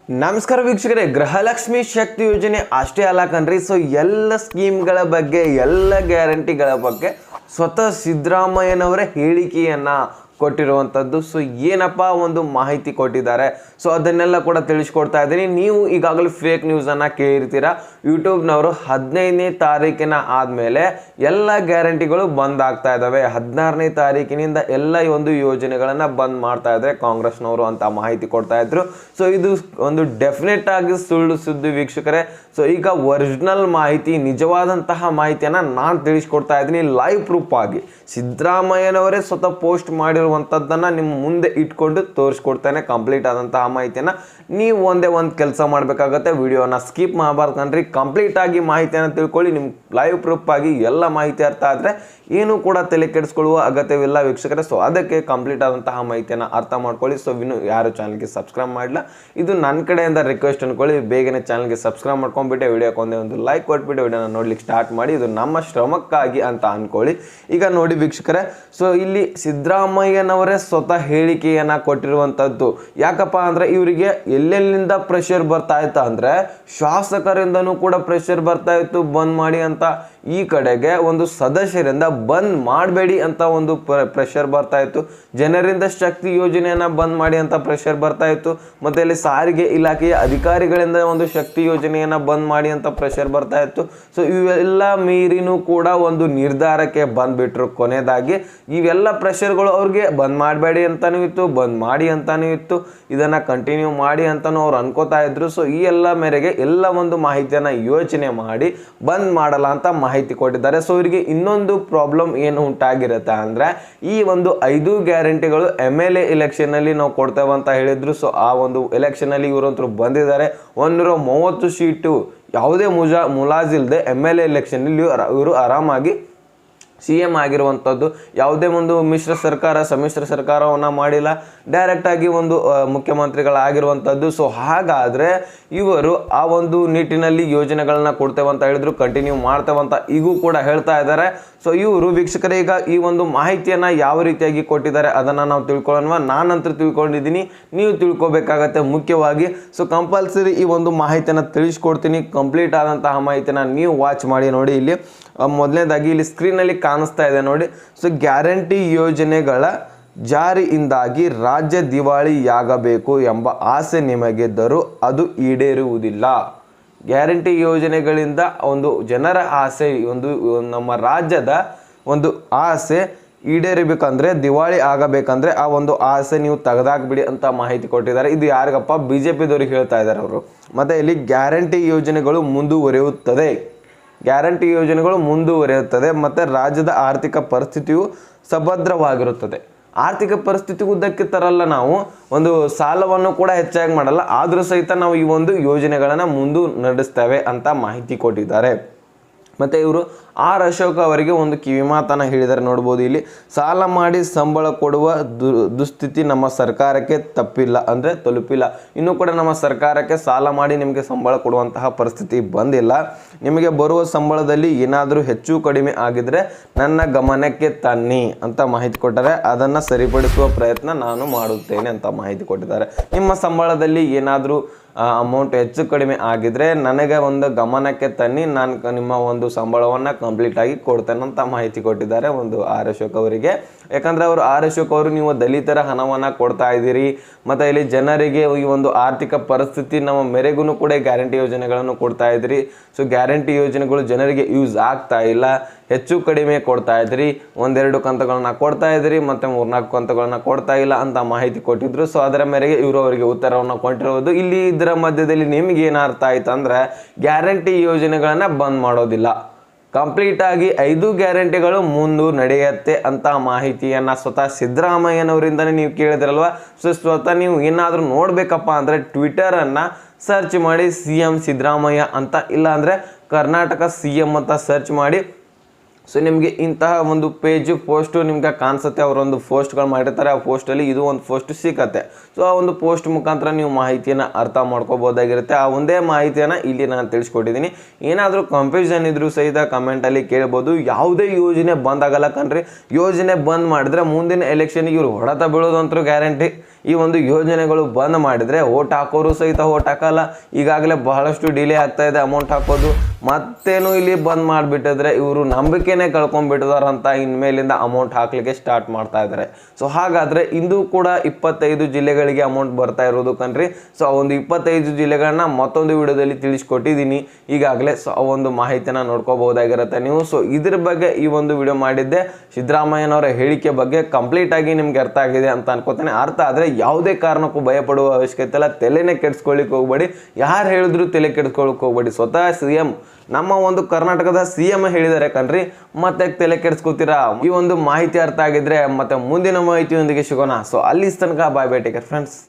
ನಮಸ್ಕಾರ ವೀಕ್ಷಕರೇ, ಗೃಹಲಕ್ಷ್ಮಿ ಶಕ್ತಿ ಯೋಜನೆ ಅಷ್ಟೇ ಅಲ್ಲ ಕಣ್ರಿ. ಸೊ ಎಲ್ಲ ಸ್ಕೀಮ್ಗಳ ಬಗ್ಗೆ, ಎಲ್ಲ ಗ್ಯಾರಂಟಿಗಳ ಬಗ್ಗೆ ಸ್ವತಃ ಸಿದ್ದರಾಮಯ್ಯನವರೇ ಹೇಳಿಕೆಯನ್ನು ಕೊಟ್ಟಿರುವಂಥದ್ದು. ಸೊ ಏನಪ್ಪ ಒಂದು ಮಾಹಿತಿ ಕೊಟ್ಟಿದ್ದಾರೆ, ಸೊ ಅದನ್ನೆಲ್ಲ ಕೂಡ ತಿಳಿಸ್ಕೊಡ್ತಾ ಇದ್ದೀನಿ. ನೀವು ಈಗಾಗಲೇ ಫೇಕ್ ನ್ಯೂಸನ್ನು ಕೇಳಿರ್ತೀರ. ಯೂಟ್ಯೂಬ್ನವರು 15ನೇ ತಾರೀಕಿನ ಆದಮೇಲೆ ಎಲ್ಲ ಗ್ಯಾರಂಟಿಗಳು ಬಂದ್ ಆಗ್ತಾ ಇದ್ದಾವೆ, 16ನೇ ತಾರೀಕಿನಿಂದ ಎಲ್ಲ ಒಂದು ಯೋಜನೆಗಳನ್ನು ಬಂದ್ ಮಾಡ್ತಾ ಇದ್ದಾರೆ ಕಾಂಗ್ರೆಸ್ನವರು ಅಂತ ಮಾಹಿತಿ ಕೊಡ್ತಾ ಇದ್ರು. ಸೊ ಇದು ಒಂದು ಡೆಫಿನೆಟ್ ಆಗಿ ಸುಳ್ಳು ಸುದ್ದಿ ವೀಕ್ಷಕರೇ. ಸೊ ಈಗ ಒರಿಜಿನಲ್ ಮಾಹಿತಿ, ನಿಜವಾದಂತಹ ಮಾಹಿತಿಯನ್ನು ನಾನು ತಿಳಿಸ್ಕೊಡ್ತಾ ಇದ್ದೀನಿ ಲೈವ್ ಪ್ರೂಫ್ ಆಗಿ. ಸಿದ್ದರಾಮಯ್ಯನವರೇ ಸ್ವತಃ ಪೋಸ್ಟ್ ಮಾಡಿರುವಂಥದ್ದನ್ನು ನಿಮ್ಮ ಮುಂದೆ ಇಟ್ಕೊಂಡು ತೋರಿಸ್ಕೊಡ್ತಾನೆ ಕಂಪ್ಲೀಟ್ ಆದಂತಹ ಮಾಹಿತಿಯನ್ನು. ನೀವು ಒಂದೇ ಒಂದು ಕೆಲಸ ಮಾಡಬೇಕಾಗತ್ತೆ, ವಿಡಿಯೋನ ಸ್ಕಿಪ್ ಮಾಡಬಾರ್ದು ಕಣ್ರಿ. ಕಂಪ್ಲೀಟ್ ಆಗಿ ಮಾಹಿತಿಯನ್ನು ತಿಳ್ಕೊಳ್ಳಿ. ನಿಮ್ಮ ಲೈವ್ ಪ್ರೂಫ್ ಆಗಿ ಎಲ್ಲ ಮಾಹಿತಿ ಅರ್ಥ ಆದರೆ ಏನು ಕೂಡ ತಲೆ ಕೆಡಿಸ್ಕೊಳ್ಳುವ ಅಗತ್ಯವಿಲ್ಲ ವೀಕ್ಷಕರೇ. ಸೊ ಅದಕ್ಕೆ ಕಂಪ್ಲೀಟ್ ಆದಂತಹ ಮಾಹಿತಿಯನ್ನು ಅರ್ಥ ಮಾಡ್ಕೊಳ್ಳಿ. ಸೊ ಇನ್ನು ಯಾರು ಚಾನಲ್ಗೆ ಸಬ್ಸ್ಕ್ರೈಬ್ ಮಾಡಿಲ್ಲ, ಇದು ನನ್ನ ಕಡೆಯಿಂದ ರಿಕ್ವೆಸ್ಟ್ ಅನ್ಕೊಳ್ಳಿ. ಬೇಗನೆ ಚಾನಲ್ಗೆ ಸಬ್ಸ್ಕ್ರೈಬ್ ಮಾಡ್ಕೊಂಡ್ಬಿಟ್ಟೆ, ವಿಡಿಯೋಕ್ಕೆ ಒಂದೇ ಒಂದು ಲೈಕ್ ಕೊಟ್ಬಿಟ್ಟು ವಿಡಿಯೋನ ನೋಡ್ಲಿಕ್ಕೆ ಸ್ಟಾರ್ಟ್ ಮಾಡಿ. ಇದು ನಮ್ಮ ಶ್ರಮಕ್ಕಾಗಿ ಅಂತ ಅನ್ಕೊಳ್ಳಿ. ಈಗ ನೋಡಿ ವೀಕ್ಷಕರೇ, ಸೊ ಇಲ್ಲಿ ಸಿದ್ದರಾಮಯ್ಯನವರೇ ಸ್ವತಃ ಹೇಳಿಕೆಯನ್ನು ಕೊಟ್ಟಿರುವಂಥದ್ದು. ಯಾಕಪ್ಪ ಅಂದರೆ ಇವರಿಗೆ ಎಲ್ಲೆಲ್ಲಿಂದ ಪ್ರೆಷರ್ ಬರ್ತಾ ಇತ್ತು ಅಂದರೆ ಶಾಸಕರಿಂದನೂ ಕೂಡ ಪ್ರೆಷರ್ ಬರ್ತಾ ಇತ್ತು ಬಂದ್ ಮಾಡಿ ಅಂತ. ಈ ಕಡೆಗೆ ಒಂದು ಸದಸ್ಯರಿಂದ ಬಂದ್ ಮಾಡಬೇಡಿ ಅಂತ ಒಂದು ಪ್ರೆಷರ್ ಬರ್ತಾ ಇತ್ತು. ಜನರಿಂದ ಶಕ್ತಿ ಯೋಜನೆಯನ್ನು ಬಂದ್ ಮಾಡಿ ಅಂತ ಪ್ರೆಷರ್ ಬರ್ತಾ ಇತ್ತು. ಮತ್ತೆ ಇಲ್ಲಿ ಸಾರಿಗೆ ಇಲಾಖೆಯ ಅಧಿಕಾರಿಗಳಿಂದ ಒಂದು ಶಕ್ತಿ ಯೋಜನೆಯನ್ನು ಬಂದ್ ಮಾಡಿ ಅಂತ ಪ್ರೆಷರ್ ಬರ್ತಾ ಇತ್ತು. ಸೊ ಇವೆಲ್ಲ ಮೀರಿನೂ ಕೂಡ ಒಂದು ನಿರ್ಧಾರಕ್ಕೆ ಬಂದ್ಬಿಟ್ರು ಕೊನೆಯದಾಗಿ. ಇವೆಲ್ಲ ಪ್ರೆಷರ್ಗಳು ಅವ್ರಿಗೆ ಬಂದ್ ಮಾಡಬೇಡಿ ಅಂತಾನೂ ಇತ್ತು, ಬಂದ್ ಮಾಡಿ ಅಂತಾನೂ ಇತ್ತು, ಇದನ್ನು ಕಂಟಿನ್ಯೂ ಮಾಡಿ ಅಂತಾನೂ ಅವ್ರು ಅನ್ಕೋತಾ ಇದ್ರು. ಸೊ ಈ ಎಲ್ಲ ಮೇರೆಗೆ ಎಲ್ಲ ಒಂದು ಮಾಹಿತಿಯನ್ನು ಯೋಚನೆ ಮಾಡಿ ಬಂದ್ ಮಾಡಲ್ಲ ಅಂತ ಮಾಹಿತಿ ಕೊಟ್ಟಿದ್ದಾರೆ. ಸೊ ಇವರಿಗೆ ಇನ್ನೊಂದು ಪ್ರಾಬ್ಲಮ್ ಏನು ಉಂಟಾಗಿರುತ್ತೆ ಅಂದರೆ ಈ ಒಂದು 5 ಗ್ಯಾರಂಟಿಗಳು MLA ಎಲೆಕ್ಷನ್ ಅಲ್ಲಿ ನಾವು ಕೊಡ್ತೇವೆ ಅಂತ ಹೇಳಿದ್ರು. ಸೊ ಆ ಒಂದು ಎಲೆಕ್ಷನ್ ಅಲ್ಲಿ ಇವರಂತೂ ಬಂದಿದ್ದಾರೆ. 130 ಸೀಟು ಯಾವುದೇ ಮುಲಾಜಿಲ್ದೆ MLA ಎಲೆಕ್ಷನ್ ಅಲ್ಲಿ ಇವರು ಆರಾಮಾಗಿ CM ಆಗಿರುವಂಥದ್ದು. ಯಾವುದೇ ಒಂದು ಮಿಶ್ರ ಸರ್ಕಾರ ಸಮ್ಮಿಶ್ರ ಸರ್ಕಾರವನ್ನು ಮಾಡಿಲ್ಲ, ಡೈರೆಕ್ಟ್ ಆಗಿ ಒಂದು ಮುಖ್ಯಮಂತ್ರಿಗಳಾಗಿರುವಂಥದ್ದು. ಸೊ ಹಾಗಾದರೆ ಇವರು ಆ ಒಂದು ನಿಟ್ಟಿನಲ್ಲಿ ಯೋಜನೆಗಳನ್ನ ಕೊಡ್ತೇವೆ ಅಂತ ಹೇಳಿದ್ರು, ಕಂಟಿನ್ಯೂ ಮಾಡ್ತೇವೆ ಅಂತ ಈಗೂ ಕೂಡ ಹೇಳ್ತಾ ಇದ್ದಾರೆ. ಸೊ ಇವರು ವೀಕ್ಷಕರೇ ಈಗ ಈ ಒಂದು ಮಾಹಿತಿಯನ್ನು ಯಾವ ರೀತಿಯಾಗಿ ಕೊಟ್ಟಿದ್ದಾರೆ ಅದನ್ನು ನಾವು ತಿಳ್ಕೊಳ್ಳೋಣ. ನಾನಂತೂ ತಿಳ್ಕೊಂಡಿದ್ದೀನಿ, ನೀವು ತಿಳ್ಕೊಬೇಕಾಗತ್ತೆ ಮುಖ್ಯವಾಗಿ. ಸೊ ಕಂಪಲ್ಸರಿ ಈ ಒಂದು ಮಾಹಿತಿಯನ್ನು ತಿಳಿಸ್ಕೊಡ್ತೀನಿ. ಕಂಪ್ಲೀಟ್ ಆದಂತಹ ಮಾಹಿತಿಯನ್ನು ನೀವು ವಾಚ್ ಮಾಡಿ ನೋಡಿ. ಇಲ್ಲಿ ಮೊದಲನೇದಾಗಿ ಇಲ್ಲಿ ಸ್ಕ್ರೀನಲ್ಲಿ ಕಾಣಿಸ್ತಾ ಇದೆ ನೋಡಿ. ಸೊ ಗ್ಯಾರಂಟಿ ಯೋಜನೆಗಳ ಜಾರಿಯಿಂದಾಗಿ ರಾಜ್ಯ ದಿವಾಳಿಯಾಗಬೇಕು ಎಂಬ ಆಸೆ ನಿಮಗಿದ್ದರೂ ಅದು ಈಡೇರುವುದಿಲ್ಲ. ಗ್ಯಾರಂಟಿ ಯೋಜನೆಗಳಿಂದ ಒಂದು ಜನರ ಆಸೆ, ಒಂದು ನಮ್ಮ ರಾಜ್ಯದ ಒಂದು ಆಸೆ ಈಡೇರಬೇಕಂದ್ರೆ, ದಿವಾಳಿ ಆಗಬೇಕಂದ್ರೆ ಆ ಒಂದು ಆಸೆ ನೀವು ತೆಗೆದಾಕ್ಬಿಡಿ ಅಂತ ಮಾಹಿತಿ ಕೊಟ್ಟಿದ್ದಾರೆ. ಇದು ಯಾರಿಗಪ್ಪ? BJPದವ್ರಿಗೆ ಹೇಳ್ತಾ ಇದ್ದಾರೆ ಅವರು. ಮತ್ತು ಇಲ್ಲಿ ಗ್ಯಾರಂಟಿ ಯೋಜನೆಗಳು ಮುಂದುವರಿಯುತ್ತದೆ, ಗ್ಯಾರಂಟಿ ಯೋಜನೆಗಳು ಮುಂದುವರಿಯುತ್ತದೆ ಮತ್ತು ರಾಜ್ಯದ ಆರ್ಥಿಕ ಪರಿಸ್ಥಿತಿಯು ಸುಭದ್ರವಾಗಿರುತ್ತದೆ. ಆರ್ಥಿಕ ಪರಿಸ್ಥಿತಿ ಉದ್ದಕ್ಕೆ ತರಲ್ಲ, ನಾವು ಒಂದು ಸಾಲವನ್ನು ಕೂಡ ಹೆಚ್ಚಾಗಿ ಮಾಡಲ್ಲ, ಆದರೂ ಸಹಿತ ನಾವು ಈ ಒಂದು ಯೋಜನೆಗಳನ್ನು ಮುಂದೆ ನಡೆಸ್ತೇವೆ ಅಂತ ಮಾಹಿತಿ ಕೊಟ್ಟಿದ್ದಾರೆ. ಮತ್ತು ಇವರು R. ಅಶೋಕ್ ಅವರಿಗೆ ಒಂದು ಕಿವಿ ಮಾತನ್ನು ಹೇಳಿದ್ದಾರೆ ನೋಡ್ಬೋದು. ಇಲ್ಲಿ ಸಾಲ ಮಾಡಿ ಸಂಬಳ ಕೊಡುವ ದುಸ್ಥಿತಿ ನಮ್ಮ ಸರ್ಕಾರಕ್ಕೆ ತಲುಪಿಲ್ಲ. ಇನ್ನೂ ಕೂಡ ನಮ್ಮ ಸರ್ಕಾರಕ್ಕೆ ಸಾಲ ಮಾಡಿ ನಿಮಗೆ ಸಂಬಳ ಕೊಡುವಂತಹ ಪರಿಸ್ಥಿತಿ ಬಂದಿಲ್ಲ. ನಿಮಗೆ ಬರುವ ಸಂಬಳದಲ್ಲಿ ಏನಾದರೂ ಹೆಚ್ಚು ಕಡಿಮೆ ಆಗಿದ್ರೆ ನನ್ನ ಗಮನಕ್ಕೆ ತನ್ನಿ ಅಂತ ಮಾಹಿತಿ ಕೊಟ್ಟರೆ ಅದನ್ನು ಸರಿಪಡಿಸುವ ಪ್ರಯತ್ನ ನಾನು ಮಾಡುತ್ತೇನೆ ಅಂತ ಮಾಹಿತಿ ಕೊಟ್ಟಿದ್ದಾರೆ. ನಿಮ್ಮ ಸಂಬಳದಲ್ಲಿ ಏನಾದರೂ ಅಮೌಂಟ್ ಹೆಚ್ಚು ಕಡಿಮೆ ಆಗಿದ್ರೆ ನನಗೆ ಒಂದು ಗಮನಕ್ಕೆ ತನ್ನಿ, ನಾನು ನಿಮ್ಮ ಒಂದು ಸಂಬಳವನ್ನು ಕಂಪ್ಲೀಟ್ ಆಗಿ ಕೊಡ್ತೇನೆ ಅಂತ ಮಾಹಿತಿ ಕೊಟ್ಟಿದ್ದಾರೆ ಒಂದು R. ಅಶೋಕ್ ಅವರಿಗೆ. ಯಾಕಂದರೆ ಅವರು R. ಅಶೋಕ್ ಅವರು ನೀವು ದಲಿತರ ಹಣವನ್ನು ಕೊಡ್ತಾ ಇದ್ದೀರಿ, ಮತ್ತು ಇಲ್ಲಿ ಜನರಿಗೆ ಈ ಒಂದು ಆರ್ಥಿಕ ಪರಿಸ್ಥಿತಿ ನಮ್ಮ ಮೇರೆಗೂ ಕೂಡ ಗ್ಯಾರಂಟಿ ಯೋಜನೆಗಳನ್ನು ಕೊಡ್ತಾ ಇದ್ದೀರಿ. ಸೊ ಗ್ಯಾರಂಟಿ ಯೋಜನೆಗಳು ಜನರಿಗೆ ಯೂಸ್ ಆಗ್ತಾ ಇಲ್ಲ, ಹೆಚ್ಚು ಕಡಿಮೆ ಕೊಡ್ತಾ ಇದ್ರಿ, 1-2 ಕಂತುಗಳನ್ನ ಕೊಡ್ತಾ ಇದ್ರಿ, ಮತ್ತು 3-4 ಕಂತುಗಳನ್ನ ಕೊಡ್ತಾ ಇಲ್ಲ ಅಂತ ಮಾಹಿತಿ ಕೊಟ್ಟಿದ್ರು. ಸೊ ಅದರ ಮೇರೆಗೆ ಇವರು ಅವರಿಗೆ ಉತ್ತರವನ್ನು ಕೊಟ್ಟಿರೋದು. ಇಲ್ಲಿ ಇದರ ಮಧ್ಯದಲ್ಲಿ ನಿಮಗೆ ಏನು ಅರ್ಥ ಆಯ್ತು ಅಂದರೆ ಗ್ಯಾರಂಟಿ ಯೋಜನೆಗಳನ್ನು ಬಂದ್ ಮಾಡೋದಿಲ್ಲ, ಕಂಪ್ಲೀಟ್ ಆಗಿ 5 ಗ್ಯಾರಂಟಿಗಳು ಮುಂದೆ ನಡೆಯುತ್ತೆ ಅಂತ ಮಾಹಿತಿಯನ್ನು ಸ್ವತಃ ಸಿದ್ದರಾಮಯ್ಯನವರಿಂದನೇ ನೀವು ಕೇಳಿದ್ರಲ್ವ. ಸೊ ಸ್ವತಃ ನೀವು ಏನಾದರೂ ನೋಡಬೇಕಪ್ಪ ಅಂದರೆ ಟ್ವಿಟರನ್ನು ಸರ್ಚ್ ಮಾಡಿ CM ಸಿದ್ದರಾಮಯ್ಯ ಅಂತ, ಇಲ್ಲಾಂದರೆ ಕರ್ನಾಟಕ CM ಅಂತ ಸರ್ಚ್ ಮಾಡಿ. ಸೊ ನಿಮಗೆ ಇಂತಹ ಒಂದು ಪೋಸ್ಟು ನಿಮ್ಗೆ ಕಾಣಿಸುತ್ತೆ. ಅವರೊಂದು ಪೋಸ್ಟ್ಗಳು ಮಾಡಿರ್ತಾರೆ, ಆ ಪೋಸ್ಟಲ್ಲಿ ಇದು ಒಂದು ಪೋಸ್ಟ್ ಸಿಕ್ಕತ್ತೆ. ಸೊ ಆ ಒಂದು ಪೋಸ್ಟ್ ಮುಖಾಂತರ ನೀವು ಮಾಹಿತಿಯನ್ನು ಅರ್ಥ ಮಾಡ್ಕೋಬೋದಾಗಿರುತ್ತೆ. ಆ ಒಂದೇ ಮಾಹಿತಿಯನ್ನು ಇಲ್ಲಿ ನಾನು ತಿಳಿಸ್ಕೊಟ್ಟಿದ್ದೀನಿ. ಏನಾದರೂ ಕನ್ಫ್ಯೂಷನ್ ಇದ್ರೂ ಸಹಿತ ಕಮೆಂಟಲ್ಲಿ ಕೇಳ್ಬೋದು. ಯಾವುದೇ ಯೋಜನೆ ಬಂದ್ ಆಗಲ್ಲ ಕಣ್ರಿ. ಯೋಜನೆ ಬಂದ್ ಮಾಡಿದ್ರೆ ಮುಂದಿನ ಎಲೆಕ್ಷನ್ಗೆ ಇವರು ಹೊಡೆತ ಬೀಳೋದಂತರೂ ಗ್ಯಾರಂಟಿ. ಈ ಒಂದು ಯೋಜನೆಗಳು ಬಂದ್ ಮಾಡಿದರೆ ಓಟ್ ಹಾಕೋರು ಸಹಿತ ಓಟ್ ಹಾಕಲ್ಲ. ಈಗಾಗಲೇ ಬಹಳಷ್ಟು ಡಿಲೇ ಆಗ್ತಾ ಇದೆ ಅಮೌಂಟ್ ಹಾಕೋದು. ಮತ್ತೇನು ಇಲ್ಲಿ ಬಂದ್ ಮಾಡಿಬಿಟ್ಟಿದ್ರೆ ಇವರು ನಂಬಿಕೆನೇ ಕಳ್ಕೊಂಡ್ಬಿಟ್ಟಿದಾರಂತ ಇನ್ಮೇಲಿಂದ ಅಮೌಂಟ್ ಹಾಕ್ಲಿಕ್ಕೆ ಸ್ಟಾರ್ಟ್ ಮಾಡ್ತಾ ಇದ್ದಾರೆ. ಸೊ ಹಾಗಾದರೆ ಇಂದು ಕೂಡ 25 ಜಿಲ್ಲೆಗಳಿಗೆ ಅಮೌಂಟ್ ಬರ್ತಾ ಇರೋದು ಕಣ್ರಿ. ಸೊ ಆ ಒಂದು 25 ಜಿಲ್ಲೆಗಳನ್ನ ಮತ್ತೊಂದು ವಿಡಿಯೋದಲ್ಲಿ ತಿಳಿಸ್ಕೊಟ್ಟಿದ್ದೀನಿ ಈಗಾಗಲೇ. ಸೊ ಆ ಒಂದು ಮಾಹಿತಿನ ನೋಡ್ಕೋಬಹುದಾಗಿರುತ್ತೆ ನೀವು. ಸೊ ಇದ್ರ ಬಗ್ಗೆ ಈ ಒಂದು ವಿಡಿಯೋ ಮಾಡಿದ್ದೆ. ಸಿದ್ದರಾಮಯ್ಯನವರ ಹೇಳಿಕೆ ಬಗ್ಗೆ ಕಂಪ್ಲೀಟ್ ಆಗಿ ನಿಮ್ಗೆ ಅರ್ಥ ಆಗಿದೆ ಅಂತ ಅನ್ಕೋತೇನೆ. ಅರ್ಥ ಆದರೆ ಯಾವುದೇ ಕಾರಣಕ್ಕೂ ಭಯಪಡುವ ಅವಶ್ಯಕತೆ ಇಲ್ಲ. ತಲೆನೇ ಕೆಡಿಸ್ಕೊಳ್ಳಿಕ್ಕೆ ಹೋಗ್ಬೇಡಿ. ಯಾರು ಹೇಳಿದ್ರು ತಲೆ ಕೆಡಿಸ್ಕೊಳ್ಳಿಕ್ಕೆ ಹೋಗ್ಬೇಡಿ. ಸ್ವತಃ CM ನಮ್ಮ ಒಂದು ಕರ್ನಾಟಕದ CM ಹೇಳಿದ್ದಾರೆ ಕಣ್ರಿ. ಮತ್ತೆ ತಲೆ ಕೆಡಿಸ್ಕೊತೀರಾ? ಈ ಒಂದು ಮಾಹಿತಿ ಅರ್ಥ ಆಗಿದ್ರೆ ಮತ್ತೆ ಮುಂದಿನ ಮಾಹಿತಿಯೊಂದಿಗೆ ಸಿಗೋಣ. ಸೊ ಅಲ್ಲಿ ತನಕ ಬಾಯ್ ಬಾಯ್, ಟೇಕ್ ಕೇರ್ ಫ್ರೆಂಡ್ಸ್.